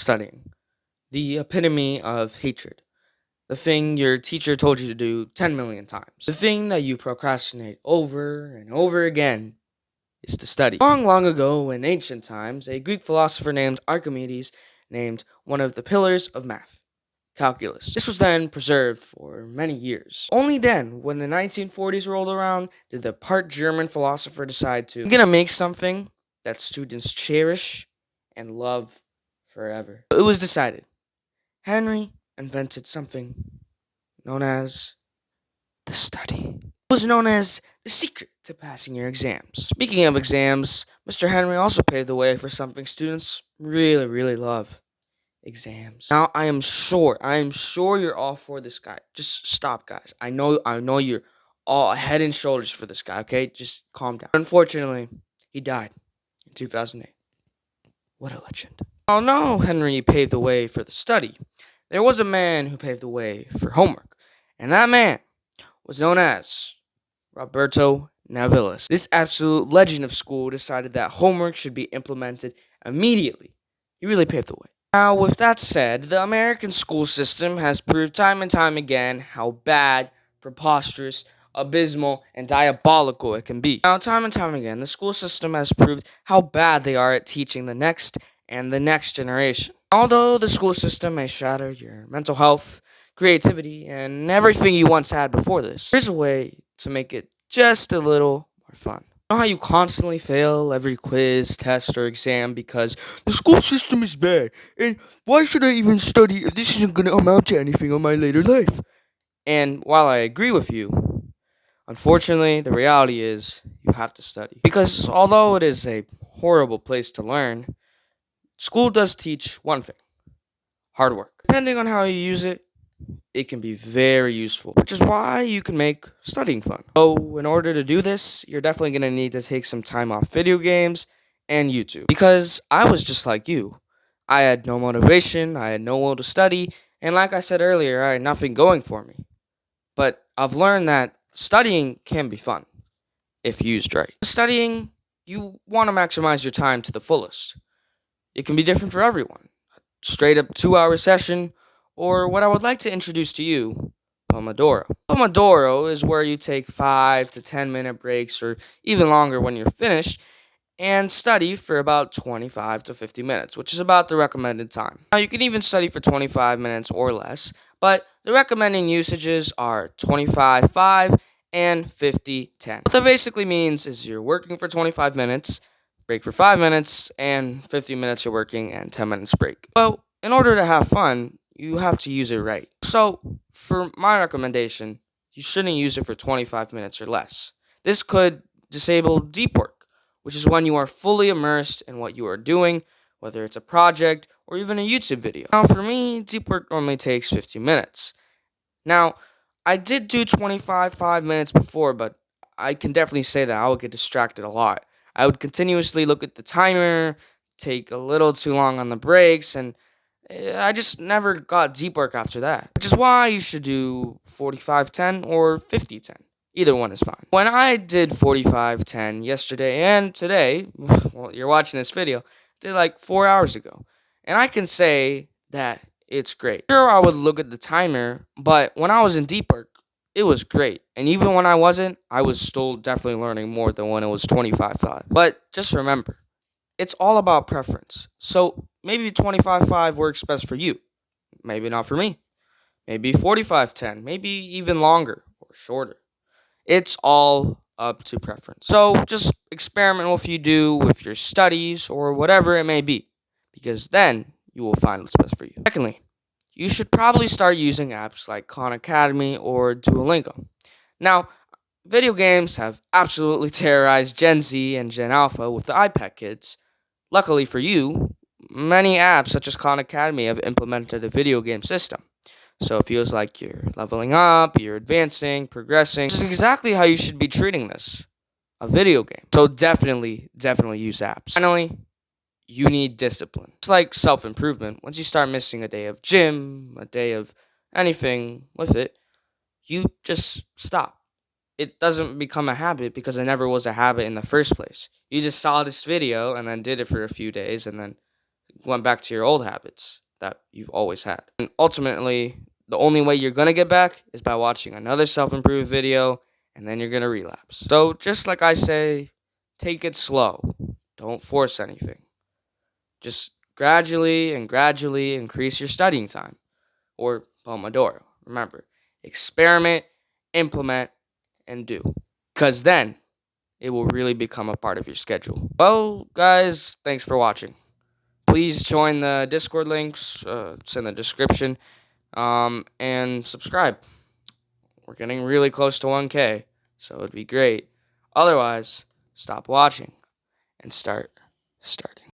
Studying. The epitome of hatred. The thing your teacher told you to do 10 million times. The thing that you procrastinate over and over again is to study. Long, long ago in ancient times, a Greek philosopher named Archimedes named one of the pillars of math, calculus. This was then preserved for many years. Only then, when the 1940s rolled around, did the part German philosopher decide to, I'm gonna make something that students cherish and love forever. It was decided. Henry invented something known as the study. It was known as the secret to passing your exams. Speaking of exams, Mr. Henry also paved the way for something students really, really love. Exams. Now I am sure you're all for this guy. Just stop, guys. I know you're all head and shoulders for this guy, okay? Just calm down. Unfortunately, he died in 2008. What a legend. Although Henry paved the way for the study, there was a man who paved the way for homework, and that man was known as Roberto Navilis. This absolute legend of school decided that homework should be implemented immediately. He really paved the way. Now, with that said, the American school system has proved time and time again how bad, preposterous, abysmal, and diabolical it can be. Now, time and time again, the school system has proved how bad they are at teaching the next and the next generation. Although the school system may shatter your mental health, creativity, and everything you once had before this, there's a way to make it just a little more fun. You know how you constantly fail every quiz, test, or exam because the school system is bad, and why should I even study if this isn't going to amount to anything in my later life? And while I agree with you, unfortunately, the reality is you have to study. Because although it is a horrible place to learn, school does teach one thing: hard work. Depending on how you use it, it can be very useful, which is why you can make studying fun. So, in order to do this, you're definitely going to need to take some time off video games and YouTube. Because I was just like you. I had no motivation, I had no will to study, and like I said earlier, I had nothing going for me. But I've learned that studying can be fun if used right. Studying, you want to maximize your time to the fullest. It can be different for everyone. Straight up 2-hour session, or what I would like to introduce to you, Pomodoro. Pomodoro is where you take 5 to 10 minute breaks, or even longer when you're finished, and study for about 25 to 50 minutes, which is about the recommended time. Now, you can even study for 25 minutes or less, but the recommending usages are 25-5 and 50-10. What that basically means is you're working for 25 minutes, break for 5 minutes, and 50 minutes you're working, and 10 minutes break. Well, in order to have fun, you have to use it right. So, for my recommendation, you shouldn't use it for 25 minutes or less. This could disable deep work, which is when you are fully immersed in what you are doing, whether it's a project or even a YouTube video. Now, for me, deep work normally takes 50 minutes. Now, I did do 5 minutes before, but I can definitely say that I would get distracted a lot. I would continuously look at the timer, take a little too long on the breaks, and I just never got deep work after that. Which is why you should do 45-10 or 50-10. Either one is fine. When I did 45-10 yesterday and today, well, you're watching this video, I did like 4 hours ago. And I can say that it's great. Sure, I would look at the timer, but when I was in deep work, it was great. And even when I wasn't, I was still definitely learning more than when it was 25-5. But just remember, it's all about preference. So maybe 25-5 works best for you. Maybe not for me. Maybe 45-10. Maybe even longer or shorter. It's all up to preference. So just experiment with you do with your studies or whatever it may be, because then you will find what's best for you. Secondly, you should probably start using apps like Khan Academy or Duolingo. Now, video games have absolutely terrorized Gen Z and Gen Alpha with the iPad kids. Luckily for you, many apps such as Khan Academy have implemented a video game system. So it feels like you're leveling up, you're advancing, progressing. This is exactly how you should be treating this. A video game. So definitely use apps. Finally, you need discipline. It's like self-improvement. Once you start missing a day of gym, a day of anything with it, you just stop. It doesn't become a habit because it never was a habit in the first place. You just saw this video and then did it for a few days and then went back to your old habits that you've always had. And ultimately, the only way you're going to get back is by watching another self-improve video, and then you're going to relapse. So just like I say, take it slow. Don't force anything. Just gradually increase your studying time, or Pomodoro. Remember, experiment, implement, and do. Because then, it will really become a part of your schedule. Well, guys, thanks for watching. Please join the Discord links. It's in the description. And subscribe. We're getting really close to 1K, so it'd be great. Otherwise, stop watching and start starting.